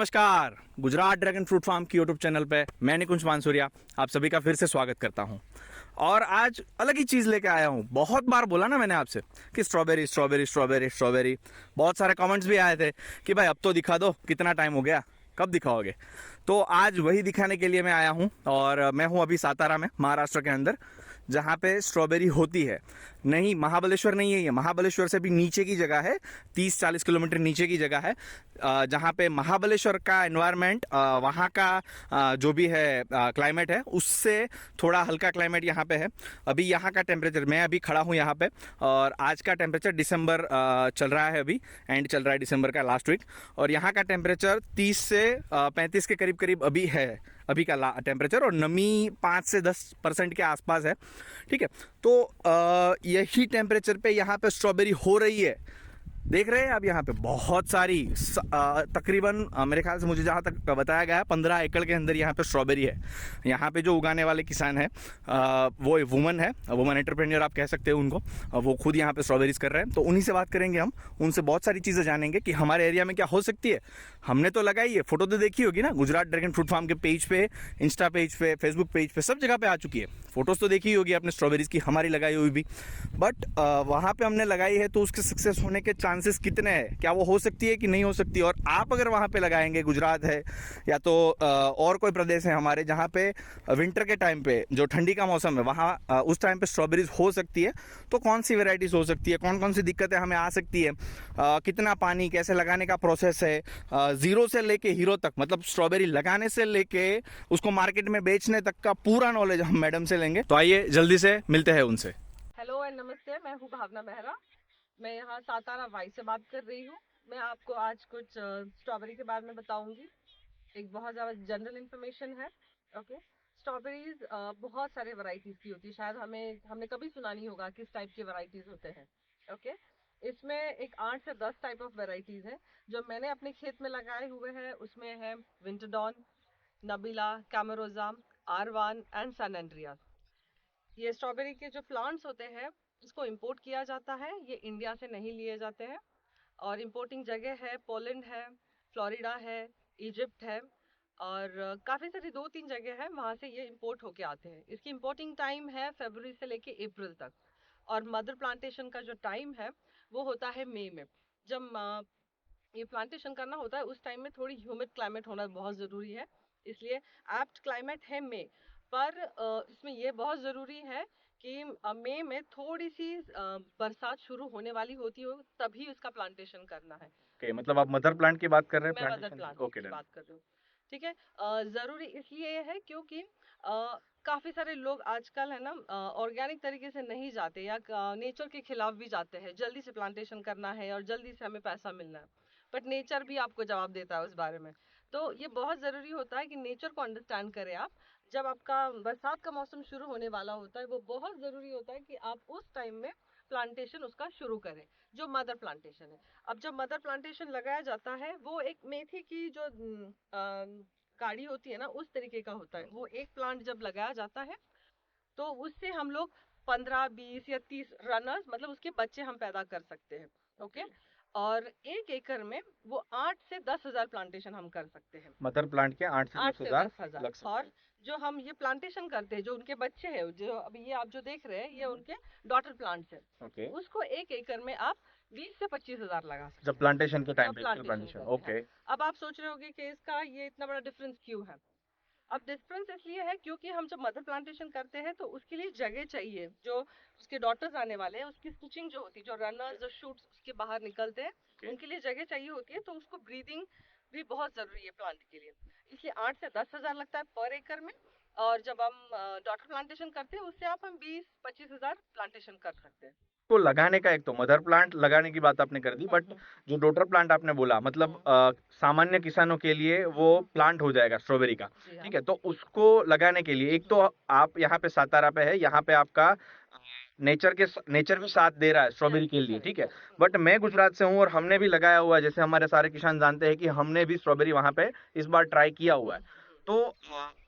नमस्कार। Gujarat dragon fruit farm की YouTube channel पे मैं निकुंज मानसूरिया आप सभी का फिर से स्वागत करता हूं। और आज अलग ही चीज़ लेके आया हूं। बहुत बार बोला ना मैंने आपसे कि स्ट्रॉबेरी स्ट्रॉबेरी स्ट्रॉबेरी स्ट्रॉबेरी। बहुत सारे कमेंट्स भी आए थे कि भाई अब तो दिखा दो, कितना टाइम हो गया, कब दिखाओगे। तो आज वही दिखाने के लिए मैं आया हूं। और मैं हूं अभी सातारा में, महाराष्ट्र के अंदर, जहाँ पे स्ट्रॉबेरी होती है। नहीं, महाबलेश्वर नहीं है, ये महाबलेश्वर से भी नीचे की जगह है, 30-40 किलोमीटर नीचे की जगह है। जहाँ पे महाबलेश्वर का एनवायरनमेंट, वहाँ का जो भी है क्लाइमेट है, उससे थोड़ा हल्का क्लाइमेट यहाँ पे है। अभी यहाँ का टेम्परेचर, मैं अभी खड़ा हूँ यहाँ पे, और आज का टेम्परेचर दिसंबर चल रहा है, अभी एंड चल रहा है दिसंबर का, लास्ट वीक। और यहाँ का टेम्परेचर 30 से 35 के करीब करीब अभी है, अभी का टेम्परेचर। और नमी 5 से 10% के आसपास है, ठीक है। तो यही टेम्परेचर पे यहाँ पे स्ट्रॉबेरी हो रही है। देख रहे हैं आप यहाँ पे बहुत सारी, तकरीबन मेरे ख्याल से, मुझे जहाँ तक बताया गया है, 15 एकड़ के अंदर यहाँ पे स्ट्रॉबेरी है। यहाँ पे जो उगाने वाले किसान है वो वुमन है, वुमन एंटरप्रेन्योर आप कह सकते हो उनको। वो खुद यहाँ पे स्ट्रॉबेरीज कर रहे हैं, तो उन्हीं से बात करेंगे हम। उनसे बहुत सारी चीज़ें जानेंगे कि हमारे एरिया में क्या हो सकती है। हमने तो लगाई है, फोटो तो देखी होगी ना, गुजरात ड्रैगन फ्रूट फार्म के पेज पे, इंस्टा पेज पे, फेसबुक पेज पे, सब जगह पे आ चुकी है। फोटोज़ तो देखी होगी आपने स्ट्रॉबेरीज की, हमारी लगाई हुई भी। बट वहाँ पे हमने लगाई है, तो उसके सक्सेस होने के चांसेस कितने हैं, क्या वो हो सकती है कि नहीं हो सकती। और आप अगर वहाँ पे लगाएंगे, गुजरात है या तो और कोई प्रदेश है हमारे जहाँ पे विंटर के टाइम पे, जो ठंडी का मौसम है, वहाँ उस टाइम पे स्ट्रॉबेरीज हो सकती है, तो कौन सी वेराइटीज हो सकती है, कौन कौन सी दिक्कतें हमें आ सकती है, कितना पानी, कैसे लगाने का प्रोसेस है, जीरो से लेके हीरो तक, मतलब स्ट्रॉबेरी लगाने से लेके उसको मार्केट में बेचने तक का पूरा नॉलेज हम मैडम से लेंगे। तो आइए जल्दी से मिलते हैं उनसे। हेलो एंड नमस्ते, मैं हूँ भावना मेहरा। मैं यहाँ सातारा वाई से बात कर रही हूँ। मैं आपको आज कुछ स्ट्रॉबेरी के बारे में बताऊंगी। एक बहुत ज़्यादा जनरल इंफॉर्मेशन है। ओके। स्ट्रॉबेरीज बहुत सारे वैरायटीज की होती है, शायद हमने कभी सुना नहीं होगा किस टाइप के वैरायटीज होते हैं। ओके। इसमें एक 8 से 10 टाइप ऑफ वैरायटीज हैं जो मैंने अपने खेत में लगाए हुए हैं। उसमें है विंटरडॉन, नबीला, कैमरोजा, आरवान एंड सन एंड्रियास। ये स्ट्रॉबेरी के जो प्लांट्स होते हैं, इसको इंपोर्ट किया जाता है, ये इंडिया से नहीं लिए जाते हैं। और इंपोर्टिंग जगह है, पोलैंड है, फ्लोरिडा है, इजिप्ट है, और काफ़ी सारी 2-3 जगह है, वहाँ से ये इंपोर्ट होके आते हैं। इसकी इंपोर्टिंग टाइम है फरवरी से लेके अप्रैल तक। और मदर प्लांटेशन का जो टाइम है वो होता है मई में। जब ये प्लांटेशन करना होता है, उस टाइम में थोड़ी ह्यूमिड क्लाइमेट होना बहुत ज़रूरी है, इसलिए एप्ट क्लाइमेट है मई। पर इसमें ये बहुत ज़रूरी है कि मई में थोड़ी सी बरसात शुरू होने वाली होती हो, तभी उसका प्लांटेशन करना है। ओके, मतलब आप मदर प्लांट की बात कर रहे हैं, मैं मदर प्लांटेशन? प्लांट ओके, की डन। बात कर रही हूँ, ठीक है। ज़रूरी इसलिए है क्योंकि काफ़ी सारे लोग आजकल है ना, ऑर्गेनिक तरीके से नहीं जाते, या नेचर के खिलाफ भी जाते हैं। जल्दी से प्लांटेशन करना है और जल्दी से हमें पैसा मिलना है, बट नेचर भी आपको जवाब देता है उस बारे में। तो ये बहुत ज़रूरी होता है कि नेचर को अंडरस्टैंड करें आप। जब आपका बरसात का मौसम शुरू होने वाला होता है, वो बहुत ज़रूरी होता है कि आप उस टाइम में प्लांटेशन उसका शुरू करें, जो मदर प्लांटेशन है। अब जब मदर प्लांटेशन लगाया जाता है, वो एक मेथी की जो काड़ी होती है ना, उस तरीके का होता है। वो एक प्लांट जब लगाया जाता है, तो उससे हम लोग 15, 20 या 30 रनर्स, मतलब उसके बच्चे हम पैदा कर सकते हैं। ओके। और 1 एकड़ में वो 8 से 10 हज़ार प्लांटेशन हम कर सकते हैं। मदर प्लांट के 8 से 8 10 से हजार 10 हज़ार। लग सकते और हैं। जो हम ये प्लांटेशन करते हैं, जो उनके बच्चे हैं, जो अभी ये आप जो देख रहे हैं, ये उनके डॉटर प्लांट्स हैं। ओके, उसको 1 एकड़ में आप 20 से 25 हज़ार लगा सकते जब हैं, प्लांटेशन के टाइम जब पे, प्लांटेशन प्लांटेशन, करते हैं। ओके। अब आप सोच रहे होंगे कि इसका ये इतना बड़ा डिफरेंस क्यों है। अब डिफरेंस इसलिए है क्योंकि हम जब मदर प्लांटेशन करते हैं, तो उसके लिए जगह चाहिए। जो उसके डॉटर्स आने वाले हैं, उसकी स्टिचिंग जो होती है, जो रनर्स, जो शूट्स उसके बाहर निकलते हैं, उनके लिए जगह चाहिए होती है। तो उसको ब्रीदिंग भी बहुत जरूरी है प्लांट के लिए, इसलिए 8 से 10 हज़ार लगता है पर एकड़ में। और जब हम डॉटर प्लांटेशन करते हैं, उससे हम 20-25 हज़ार प्लांटेशन कर सकते हैं। तो लगाने का, एक तो मदर प्लांट लगाने की बात आपने कर दी, बट जो डॉटर प्लांट आपने बोला, मतलब सामान्य किसानों के लिए वो प्लांट हो जाएगा स्ट्रॉबेरी का, जी हाँ। ठीक है। तो उसको लगाने के लिए, एक तो आप यहाँ पे सातारा पे है, यहाँ पे आपका नेचर भी साथ दे रहा है स्ट्रॉबेरी के लिए, ठीक है। बट मैं गुजरात से हूँ और हमने भी लगाया हुआ है, जैसे हमारे सारे किसान जानते हैं कि हमने भी स्ट्रॉबेरी वहाँ पे इस बार ट्राई किया हुआ है। तो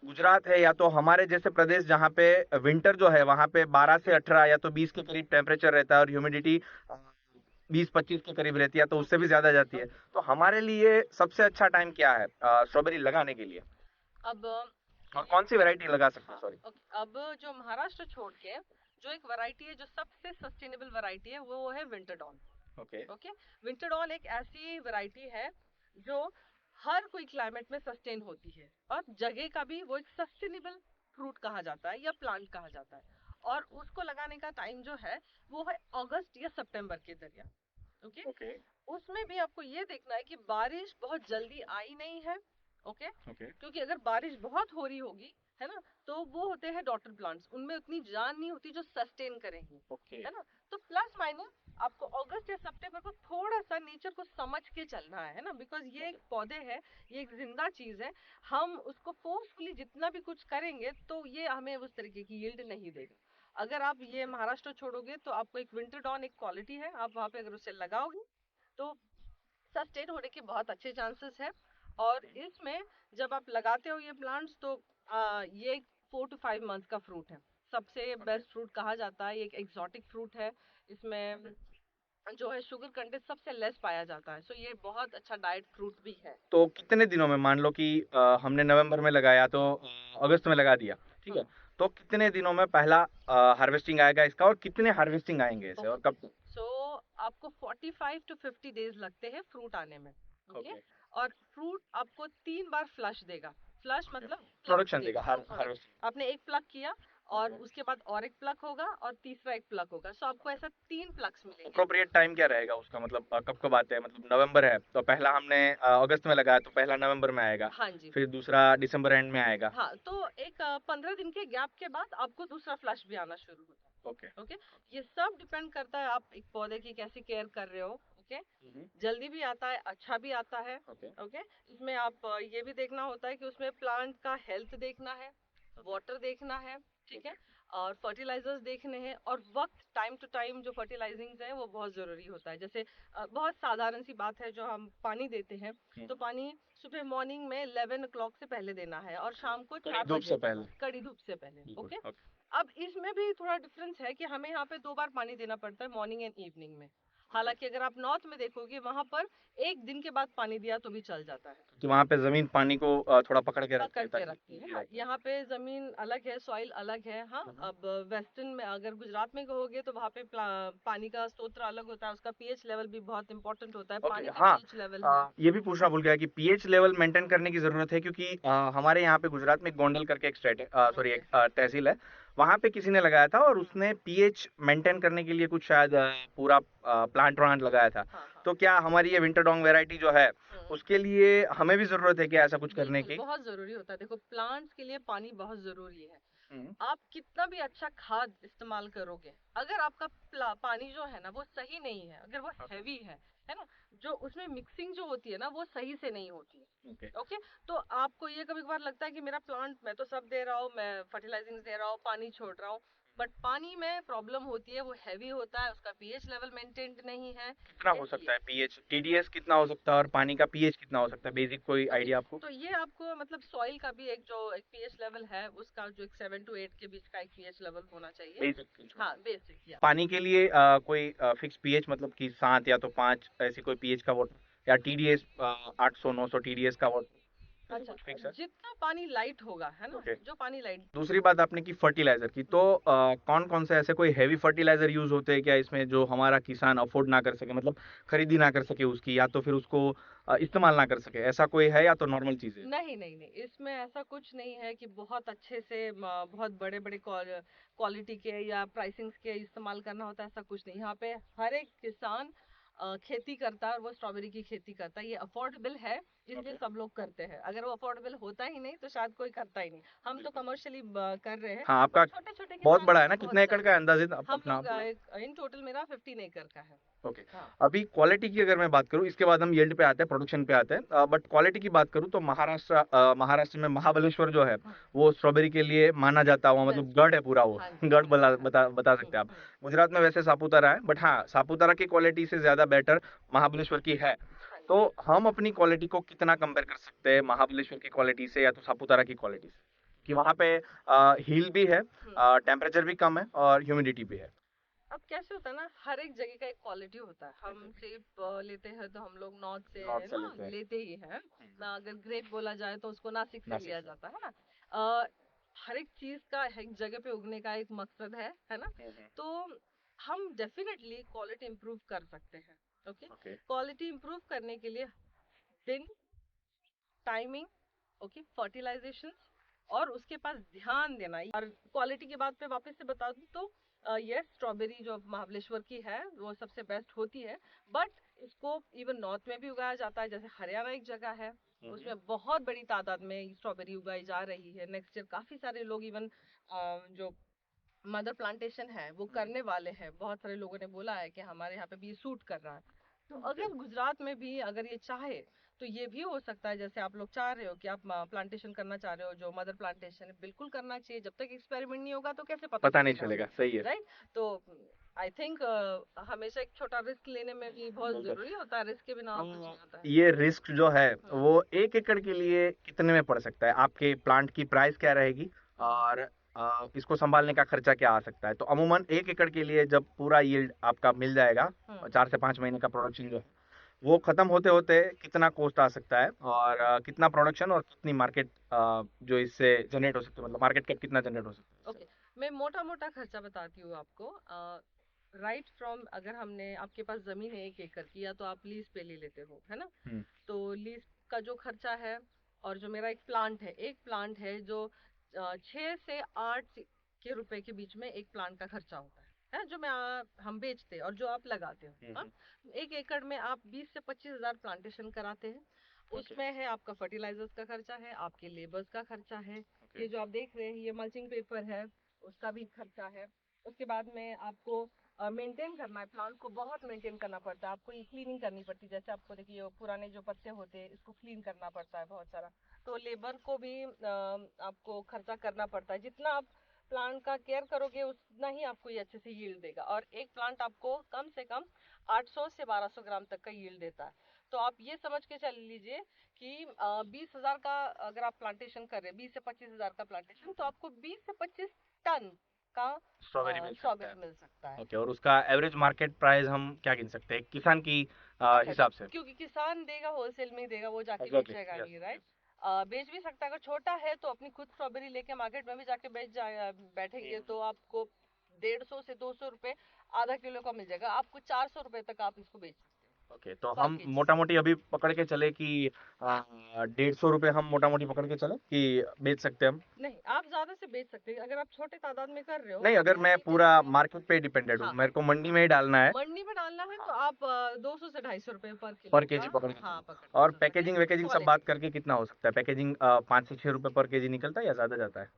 गुजरात है या तो हमारे जैसे प्रदेश जहाँ पे विंटर जो है वहाँ पे 12 से 18 या तो 20 के करीब टेम्परेचर रहता है, और ह्यूमिडिटी 20-25 के करीब रहती है, तो उससे भी ज्यादा जाती है। तो हमारे लिए सबसे अच्छा टाइम क्या है स्ट्रॉबेरी लगाने के लिए, अब और कौन सी वैरायटी लगा सकते हैं? हाँ, सॉरी। ओके, अब जो महाराष्ट्र छोड़ के जो एक वैरायटी है जो सबसे सस्टेनेबल वैरायटी है वो है winter dawn. Okay. Okay, winter dawn एक ऐसी वैरायटी है जो हर कोई क्लाइमेट में सस्टेन होती है, और जगह का भी वो एक सस्टेनेबल फ्रूट कहा जाता है या प्लांट कहा जाता है। और उसको लगाने का टाइम जो है वो है अगस्त या सितंबर के दरमियान। Okay, okay. उसमें भी आपको ये देखना है कि बारिश बहुत जल्दी आई नहीं है। Okay, okay. क्योंकि अगर बारिश बहुत हो रही होगी, है ना, तो वो होते हैं डॉटर प्लांट्स, उनमें उतनी जान नहीं होती जो सस्टेन करेंगे, ओके। है ना। तो प्लस माइनस आपको अगस्त या सितंबर को थोड़ा सा नेचर को समझ के चलना है ना, बिकॉज ये एक पौधे है, ये एक जिंदा चीज है। हम उसको फोर्सफुली जितना भी कुछ करेंगे तो ये हमें उस तरीके की यील्ड नहीं देगा। अगर आप ये महाराष्ट्र छोड़ोगे तो आपको एक विंटर डॉन एक क्वालिटी है, आप वहां पे अगर उसे लगाओगे तो सस्टेन होने के बहुत अच्छे चांसेस है। और इसमें जब आप लगाते हो ये प्लांट्स तो ये 4 to 5 मंथ का फ्रूट है, सबसे बेस्ट फ्रूट कहा जाता है। ये एक एग्जॉटिक फ्रूट है, इसमें जो है शुगर कंटेंट सबसे लेस पाया जाता है, सो ये बहुत अच्छा डाइट फ्रूट भी है। तो कितने दिनों में, मान लो कि हमने नवंबर में लगाया तो अगस्त में लगा दिया, ठीक है, तो कितने दिनों में पहला हार्वेस्टिंग आएगा इसका, और कितने हार्वेस्टिंग आएंगे इसे, और कब? सो आपको 45 to 50 डेज लगते हैं फ्रूट आने में। ओके, और फ्रूट आपको 3 बार फ्लश देगा। फ्लश मतलब प्रोडक्शन देगा, प्लग। हार्वेस्टिंग। आपने एक प्लग किया और उसके बाद और एक प्लग होगा और तीसरा एक प्लग होगा, सो आपको ऐसा 3 प्लग्स मिलेंगे। अप्रोप्रिएट टाइम क्या रहेगा उसका, मतलब कब कब आते हैं, मतलब नवंबर है तो पहला हमने अगस्त में लगाया तो पहला नवंबर में आएगा, हाँ जी, फिर दूसरा दिसंबर एंड में आएगा। हाँ, तो एक 15 दिन के गैप के बाद आपको दूसरा फ्लश भी आना शुरू होता है। ओके। ओके, ये सब डिपेंड करता है आप एक पौधे की कैसी केयर कर रहे हो। ओके, जल्दी भी आता है, अच्छा भी आता है। ओके। ओके, इसमें आप ये भी देखना होता है कि उसमें प्लांट का हेल्थ देखना है, वाटर देखना है, ठीक है, और फर्टिलाइजर्स देखने हैं, और वक्त टाइम टू टाइम जो फर्टिलाइजिंग है वो बहुत जरूरी होता है। जैसे बहुत साधारण सी बात है, जो हम पानी देते हैं तो पानी सुबह मॉर्निंग में 11 o'clock से पहले देना है और शाम को 4 बजे, कड़ी धूप से पहले। ओके, अब इसमें भी थोड़ा डिफरेंस है कि हमें यहाँ पे 2 बार पानी देना पड़ता है, मॉर्निंग एंड इवनिंग में। हालांकि अगर आप नॉर्थ में देखोगे वहां पर एक दिन के बाद पानी दिया तो भी चल जाता है, कि वहाँ पे जमीन पानी को थोड़ा पकड़ के पकड़ के रखती रखती है। हाँ, यहाँ पे जमीन अलग है, सॉइल अलग है। हाँ, अब वेस्टर्न में अगर गुजरात में कहोगे तो वहाँ पे पानी का स्रोत अलग होता है, उसका पीएच लेवल भी बहुत इंपॉर्टेंट होता है। पानी का हाँ, पीएच लेवल ये भी पूछना भूल गया कि पीएच लेवल मेंटेन करने की जरूरत है, क्योंकि हमारे यहाँ पे गुजरात में गोंडल करके एक स्टेट है, सॉरी एक तहसील है, वहाँ पे किसी ने लगाया था और उसने पीएच मेंटेन करने के लिए कुछ शायद पूरा प्लांट व्लांट लगाया था। तो क्या हमारी ये विंटर डोंग वैरायटी जो है उसके लिए हमें भी जरूरत है क्या ऐसा कुछ करने की? बहुत जरूरी होता है। देखो, प्लांट्स के लिए पानी बहुत जरूरी है। हम्म। आप कितना भी अच्छा खाद इस्तेमाल करोगे, अगर आपका पानी जो है ना वो सही नहीं है, अगर वो हैवी है ना, जो उसमें मिक्सिंग जो होती है ना वो सही से नहीं होती है। ओके, तो आपको ये कभी कभार लगता है कि मेरा प्लांट, मैं तो सब दे रहा हूँ, मैं फर्टिलाइजिंग दे रहा हूँ, पानी छोड़ रहा हूँ, बट पानी में प्रॉब्लम होती है, वो हैवी होता है, उसका पीएच लेवल मेंटेन्ड नहीं है। कितना हो सकता है पीएच, टीडीएस कितना हो सकता है और पानी का पीएच कितना हो सकता है, बेसिक कोई आइडिया आपको? तो ये आपको मतलब सॉइल का भी एक जो एक पीएच लेवल है उसका जो एक 7 to 8 के बीच का एक पीएच लेवल होना चाहिए। बेसिक। हाँ, बेसिक या पानी के लिए कोई फिक्स पीएच, मतलब कि 7 या तो 5 ऐसी कोई पीएच का वाटर, या टीडीएस 800-900 टीडीएस का वाटर, अच्छा, कुछ फिक्स है? जितना पानी लाइट होगा, है ना, Okay. जो पानी लाइट। दूसरी बात आपने की फर्टिलाइजर की, तो कौन कौन से ऐसे कोई हैवी फर्टिलाइजर यूज होते हैं क्या इसमें, जो हमारा किसान अफोर्ड ना कर सके, मतलब खरीदी ना कर सके उसकी, या तो फिर उसको इस्तेमाल ना कर सके, ऐसा कोई है या तो नॉर्मल चीज है? नहीं नहीं नहीं, इसमें ऐसा कुछ नहीं है कि बहुत अच्छे से बहुत बड़े बड़े क्वालिटी के या प्राइसिंग्स के इस्तेमाल करना होता है, ऐसा कुछ नहीं। यहाँ पे हर एक किसान खेती करता है और वो स्ट्रॉबेरी की खेती करता है। ये अफोर्डेबल है इसलिए सब लोग करते हैं, अगर वो अफोर्डेबल होता ही नहीं तो शायद कोई करता ही नहीं। हम तो कमर्शियली कर रहे हैं। हाँ, आपका छोटे छोटे बहुत बड़ा है ना, बहुत कितने एकड़ का है अंदाजित हम अपना? लोग इन टोटल मेरा 15 एकड़ का है। ओके। हाँ, अभी क्वालिटी की अगर मैं बात करूं, इसके बाद हम यील्ड पे आते हैं, प्रोडक्शन पे आते हैं, बट क्वालिटी की बात करूं तो महाराष्ट्र में महाबलेश्वर जो है वो स्ट्रॉबेरी के लिए माना जाता हुआ, मतलब गढ़ है पूरा वो। हाँ जी, गढ़ बता सकते हैं आप। गुजरात में वैसे सापुतारा है, बट हाँ, सापुतारा की क्वालिटी से ज्यादा बेटर महाबलेश्वर की है। तो हम अपनी क्वालिटी को कितना कंपेयर कर सकते हैं महाबलेश्वर की क्वालिटी से या तो सापुतारा की क्वालिटी से, कि वहाँ पे हिल भी है, टेम्परेचर भी कम है और ह्यूमिडिटी भी है? अब कैसे होता है ना, हर एक जगह का एक क्वालिटी होता है। हम सेब लेते हैं तो हम लोग नॉर्थ से नॉर्थ है से ना, लेते हैं। लेते ही हैं ना। अगर ग्रेप बोला जाए तो उसको नासिक से नासिक लिया से। जाता है ना। हर एक चीज का एक जगह पे उगने का एक मकसद है ना। तो हम डेफिनेटली क्वालिटी इंप्रूव कर सकते हैं। Okay, okay. क्वालिटी इंप्रूव करने के लिए दिन, टाइमिंग, ओके, फर्टिलाइजेशन और उसके पास ध्यान देना। और क्वालिटी की बात पे वापस से बता दूं तो यस, स्ट्रॉबेरी जो महाबलेश्वर की है वो सबसे बेस्ट होती है। बट इसको इवन नॉर्थ में भी उगाया जाता है, जैसे हरियाणा एक जगह है, उसमें बहुत बड़ी तादाद में स्ट्रॉबेरी उगाई जा रही है। नेक्स्ट ईयर काफी सारे लोग इवन जो मदर प्लांटेशन है वो करने वाले हैं। बहुत सारे लोगों ने बोला है कि हमारे यहाँ पे भी ये सूट कर रहा है। तो अगर गुजरात में भी अगर ये चाहे तो ये भी हो सकता है। जैसे आप लोग चाह रहे हो कि आप प्लांटेशन करना चाह रहे हो, जो मदर प्लांटेशन है, बिल्कुल करना चाहिए। जब तक एक्सपेरिमेंट नहीं होगा तो कैसे पता पता नहीं चलेगा, चलेगा, सही है। राइट? तो आई थिंक हमेशा एक छोटा रिस्क लेने में भी बहुत बिल्कुल। जरूरी होता है। रिस्क के बिना कुछ नहीं होता है। ये रिस्क जो है हम्म, वो 1 एकड़ के लिए कितने में पड़ सकता है? आपके प्लांट की प्राइस क्या रहेगी और इसको संभालने का खर्चा क्या आ सकता है? तो अमूमन 1 एकड़ के लिए जब पूरा यील्ड आपका मिल जाएगा, हम्म। 4 से 5 महीने का प्रोडक्शन जो है वो खत्म होते होते कितना कॉस्ट आ सकता है और कितना प्रोडक्शन और कितनी मार्केट जो इससे जनरेट हो सकती है, मतलब मार्केट कैप कितना जनरेट हो सकता है इससे? ओके, मैं मोटा मोटा खर्चा बताती हूँ आपको। राइट फ्रॉम, अगर हमने, आपके पास जमीन है 1 एकड़ की, या तो आप लीज पे ले लेते हो, है ना। हम्म। तो लीज का जो खर्चा है, और जो मेरा एक प्लांट है, जो 6 से 8 के रुपए के बीच में एक प्लांट का खर्चा होता है जो मैं हम बेचते हैं और जो आप लगाते हो। हाँ, 1 एकड़ में आप 20 से 25 हजार प्लांटेशन कराते हैं। उसमें है आपका फर्टिलाइजर्स का खर्चा है, आपके लेबर्स का खर्चा है। ओके। ये जो आप देख रहे हैं ये मल्चिंग पेपर है, उसका भी खर्चा है। उसके बाद में आपको मेंटेन करना है, प्लांट को बहुत मेंटेन करना पड़ता है। आपको ये क्लीनिंग करनी पड़ती है। जैसे आपको देखिए पुराने जो पत्ते होते हैं इसको क्लीन करना पड़ता है बहुत सारा। तो लेबर को भी आपको खर्चा करना पड़ता है। जितना आप प्लांट का केयर करोगे उतना ही आपको ये अच्छे से यील्ड देगा। और एक प्लांट आपको कम से कम 800 से 1200 ग्राम तक का यील्ड देता है। तो आप ये समझ के चल लीजिए कि 20 हजार का अगर आप प्लांटेशन कर रहे हैं, 20 से 25 हजार का प्लांटेशन, तो आपको 20 से 25 टन का स्ट्रॉबेरी मिल सकता है। स्ट्रॉबेरी मिल सकता है। ओके, और उसका एवरेज मार्केट प्राइस हम क्या गिन सकते हैं किसान की अच्छा, हिसाब से? क्योंकि किसान देगा होलसेल में ही देगा, वो जाके एग्जैक्टली, बेचेगा यस नहीं, राइट। यस। बेच भी सकता है। अगर छोटा है तो अपनी खुद स्ट्रॉबेरी लेके मार्केट में भी जाके बेच जाएगा, बैठेंगे तो आपको 150 से 200 रुपए आधा किलो का मिल जाएगा। आपको 400 रुपए तक आप इसको बेच सकते ओके, तो हो पर हम केजी। मोटा मोटी अभी पकड़ के चले कि 150 रुपये हम मोटा मोटी पकड़ के चले कि बेच सकते हैं हम? नहीं, आप ज्यादा से बेच सकते हैं अगर आप छोटे तादाद में कर रहे हो नहीं, तो अगर मैं पूरा मार्केट पे डिपेंडेड हूँ, हाँ, मेरे को मंडी में ही डालना है। मंडी में डालना है तो हाँ। आप 200 से 250 रुपए पर पर किलो केजी का, पकड़ के हाँ, चले। पकड़ के और चल सकते हैं। पैकेजिंग वैकेजिंग सब बात क्वालिटी, करके कितना हो सकता है? पैकेजिंग 5 से 6 रुपये पर केजी निकलता है या ज्यादा जाता है?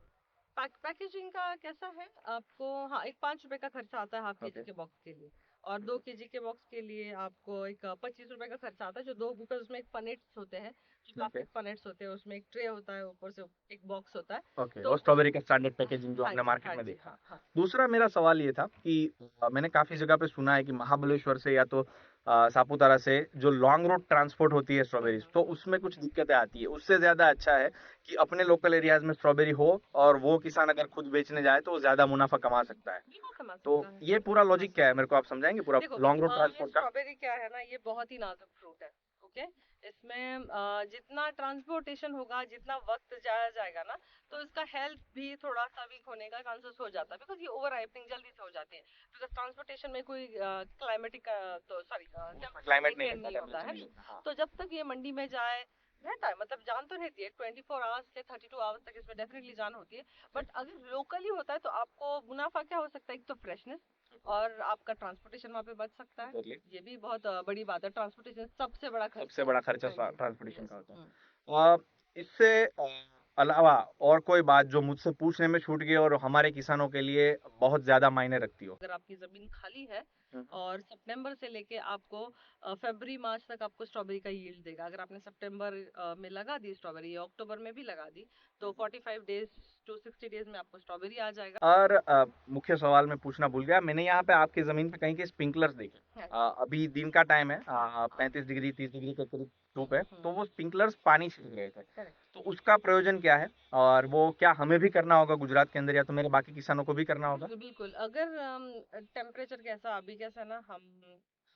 पैकेजिंग का कैसा है आपको, हाँ, एक 5 रुपए का खर्चा आता है हाफ केजी ओके। के बॉक्स के लिए। और 2 केजी के बॉक्स के लिए आपको एक 25 रुपए का खर्चा आता है, जो दो, बिकॉज उसमें एक पनेट्स होते हैं, जो ओके। प्लास्टिक पनेट्स होते हैं, उसमें एक ट्रे होता है, ऊपर से एक बॉक्स होता है। ओके, तो और स्ट्रॉबेरी का स्टैंडर्ड पैकेजिंग जो हाँ हमने जी, मार्केट हाँ में जी, देखा। हाँ, हाँ। दूसरा मेरा सवाल ये था कि मैंने काफी जगह पे सुना है कि महाबलेश्वर से या तो सापुतारा से जो लॉन्ग रूट ट्रांसपोर्ट होती है स्ट्रॉबेरीज, तो उसमें कुछ दिक्कतें आती है। उससे ज्यादा अच्छा है कि अपने लोकल एरियाज में स्ट्रॉबेरी हो और वो किसान अगर खुद बेचने जाए तो वो ज्यादा मुनाफा कमा सकता है। बिल्कुल कमा तो सकता है, ये बिल्कुल पूरा कमा लॉजिक क्या है, सकता मेरे को आप समझाएंगे पूरा है। देखो, लॉन्ग रूट ये ट्रांसपोर्ट का? स्ट्रॉबेरी क्या है ना, ये बहुत ही नाजुक फ्रूट है। ओके, इसमें जितना ट्रांसपोर्टेशन होगा, जितना वक्त जाया जाएगा ना, तो इसका हेल्थ भी थोड़ा सा वीक होने का चांसेस हो जाता है, बिकॉज ये ओवर राइपनिंग जल्दी से हो जाती है। बिकॉज ट्रांसपोर्टेशन में कोई क्लाइमेटिक, तो सॉरी, टेम्परेचर क्लाइमेट नहीं मेंटेन रहता, नहीं होता टेम्परेचर है नहीं ना। रहता, हाँ। तो जब तक ये मंडी में जाए, रहता है, मतलब जान तो रहती है, 24 आवर्स से 32 आवर्स तक इसमें डेफिनेटली जान होती है। बट अगर लोकली होता है तो आपको मुनाफा क्या हो सकता है, एक तो फ्रेशनेस, और आपका ट्रांसपोर्टेशन वहाँ पे बच सकता है। Exactly. ये भी बहुत बड़ी बात है। ट्रांसपोर्टेशन सबसे बड़ा सबसे खर्चा है। बड़ा खर्चा हाँ जी, ट्रांसपोर्टेशन यस। का होता है। इससे अलावा और कोई बात जो मुझसे पूछने में छूट गई और हमारे किसानों के लिए बहुत ज्यादा मायने रखती हो? अगर आपकी जमीन खाली है हम्म। और सितंबर से लेके आपको फरवरी मार्च तक आपको स्ट्रॉबेरी का यील्ड देगा। अगर आपने सितंबर में लगा दी स्ट्रॉबेरी, या अक्टूबर में भी लगा दी, तो 45 डेज टू 60 डेज में आपको स्ट्रॉबेरी आ जाएगा। और मुख्य सवाल मैं पूछना भूल गया, मैंने यहाँ पे आपकी जमीन पे कहीं के स्प्रिंकलर्स देखे। हाँ जी, अभी दिन का टाइम है, हाँ, 35 डिग्री 30 डिग्री के करीब धूप है, तो वो स्प्रिंकलर्स पानी छिड़क रहे थे। करेक्ट। तो उसका प्रयोजन क्या है, और वो क्या हमें भी करना होगा गुजरात के अंदर, या तो मेरे बाकी किसानों को भी करना होगा? बिल्कुल बिल्कुल, अगर टेम्परेचर कैसा अभी कैसा ना,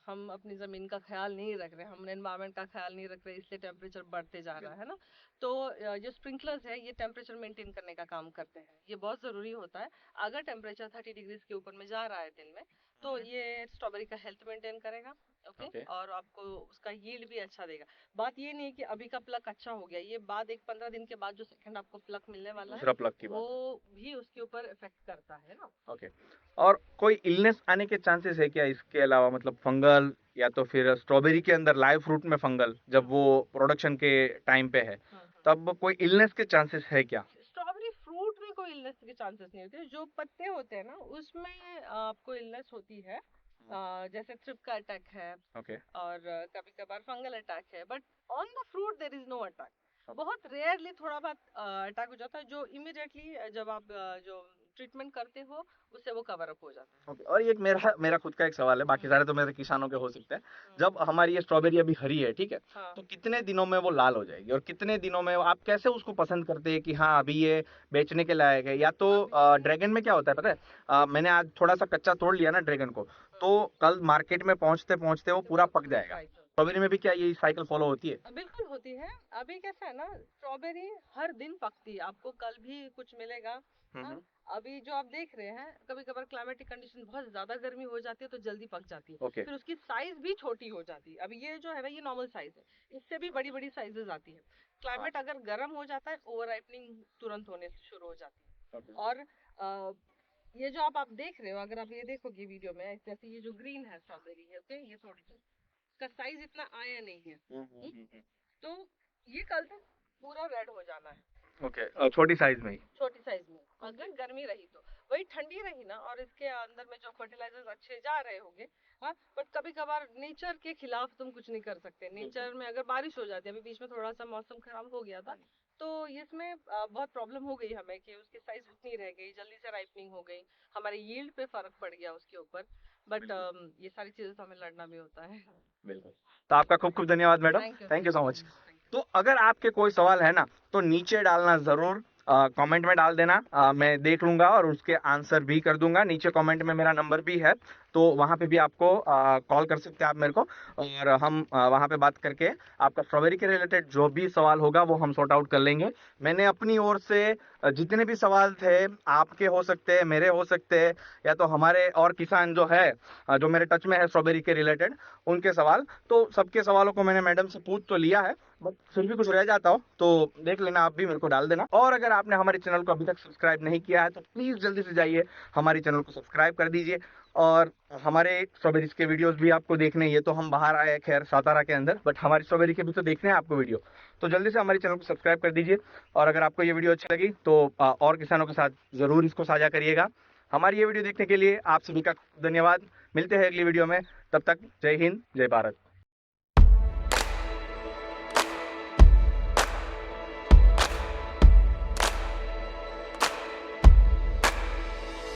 हम अपनी जमीन का ख्याल नहीं रख रहे, हम एनवायरनमेंट का ख्याल नहीं रख रहे, इसलिए टेम्परेचर बढ़ते जा रहा है ना। तो जो स्प्रिंकलर्स है ये टेम्परेचर मेंटेन करने का काम करते हैं, ये बहुत जरूरी होता है। अगर टेम्परेचर 30 डिग्री के ऊपर में जा रहा है दिन में, तो ये स्ट्रॉबेरी का हेल्थ मेंटेन करेगा। Okay, okay. और आपको उसका यील्ड भी अच्छा देगा। बात ये नहीं है कि अभी का प्लक अच्छा हो गया, ये बाद एक 15 दिन के बाद जो सेकंड आपको प्लक मिलने वाला है दूसरा प्लग की वो बात भी उसके ऊपर इफेक्ट करता है ना। है। ओके। और कोई इलनेस आने के चांसेस है क्या इसके अलावा, मतलब फंगल, या तो फिर स्ट्रॉबेरी के अंदर लाइव फ्रूट में फंगल जब वो प्रोडक्शन के टाइम पे है, तब कोई इलनेस के चांसेस है क्या? स्ट्रॉबेरी फ्रूट में कोई इलनेस के चांसेस नहीं होते, जो पत्ते होते हैं ना उसमें आपको इलनेस होती है। जैसे थ्रिप का अटैक है, ओके। और कभी कभार फंगल अटैक है, but on the fruit there is no attack. बहुत रेयरली थोड़ा बहुत अटैक हो जाता है, जो इमिडिएटली जब आप जो ट्रीटमेंट करते हो उससे वो कवर अप हो जाता है। ओके। और ये एक मेरा मेरा खुद का एक सवाल है, बाकी सारे तो मेरे किसानों के हो सकते हैं। जब हमारी ये स्ट्रॉबेरी अभी हरी है, ठीक है, हाँ। तो कितने दिनों में वो लाल हो जाएगी, और कितने दिनों में आप कैसे उसको पसंद करते हैं कि हाँ अभी ये बेचने के लायक है? या तो ड्रैगन में क्या होता है पता है, मैंने आज थोड़ा सा कच्चा तोड़ लिया ना ड्रैगन को, तो कल मार्केट में पहुंचते पहुंचते वो पूरा पक जाएगा। स्ट्रॉबेरी में भी क्या ये साइकिल फॉलो होती है? बिल्कुल होती है। अभी कैसा है ना, स्ट्रॉबेरी हर दिन पकती है, आपको कल भी कुछ मिलेगा। हाँ, अभी जो आप देख रहे हैं, कभी कभार क्लाइमेटिक कंडीशन बहुत ज्यादा गर्मी हो जाती है तो जल्दी पक जाती है। ओके। फिर उसकी साइज भी छोटी हो जाती है। अभी ये जो है ना, ये नॉर्मल साइज है, इससे भी बड़ी बड़ी साइजेस आती है। क्लाइमेट अगर गर्म हो जाता है, ओवर राइपनिंग तुरंत होने शुरू हो जाती है। और ये जो आप देख रहे हो, अगर आप ये देखोगे वीडियो में, जैसे ये जो ग्रीन है स्ट्रॉबेरी है, ओके, ये थोड़ी सी इसका साइज इतना आया नहीं है। तो ये कल तक पूरा रेड हो जाना है। ओके। छोटी साइज में ही? छोटी साइज में, अगर गर्मी रही तो। वही ठंडी रही ना, और इसके अंदर में जो फर्टिलाइजर्स अच्छे जा रहे होंगे, हाँ, बट कभी कभार नेचर के खिलाफ तुम कुछ नहीं कर सकते। नेचर में अगर बारिश हो जाती है, अभी बीच में थोड़ा सा मौसम खराब हो गया था, तो इसमें बहुत प्रॉब्लम हो गई हमें कि उसकी साइज उतनी रह गई, जल्दी से राइपनिंग हो गई, हमारे यील्ड पे फर्क पड़ गया उसके ऊपर। बट ये सारी चीजें तो हमें लड़ना भी होता है। बिल्कुल। तो आपका खूब खूब धन्यवाद madam, thank you so much. तो अगर आपके कोई सवाल है ना, तो नीचे डालना जरूर, कमेंट में डाल देना, मैं देख लूंगा और उसके आंसर भी कर दूंगा। नीचे कमेंट में मेरा नंबर भी है, तो वहां पे भी आपको कॉल कर सकते हैं आप मेरे को, और हम वहां पे बात करके आपका स्ट्रॉबेरी के रिलेटेड जो भी सवाल होगा वो हम सॉर्ट आउट कर लेंगे। मैंने अपनी ओर से जितने भी सवाल थे, आपके हो सकते हैं, मेरे हो सकते हैं, या तो हमारे और किसान जो है जो मेरे टच में है स्ट्रॉबेरी के रिलेटेड, उनके सवाल, तो सबके सवालों को मैंने मैडम से पूछ तो लिया है, बट फिर भी कुछ रह जाता हो तो देख लेना, आप भी मेरे को डाल देना। और अगर आपने हमारे चैनल को अभी तक सब्सक्राइब नहीं किया है तो प्लीज जल्दी से जाइए हमारे चैनल को सब्सक्राइब कर दीजिए। और हमारे स्ट्रॉबेरीज के वीडियोस भी आपको देखने हैं, ये तो हम बाहर आए खैर सातारा के अंदर, बट हमारी स्ट्रॉबेरी के भी तो देखने हैं आपको वीडियो, तो जल्दी से हमारे चैनल को सब्सक्राइब कर दीजिए। और अगर आपको ये वीडियो अच्छी लगी तो और किसानों के साथ जरूर इसको साझा करिएगा। हमारी ये वीडियो देखने के लिए आप सभी का धन्यवाद। मिलते हैं अगली वीडियो में, तब तक जय हिंद, जय भारत।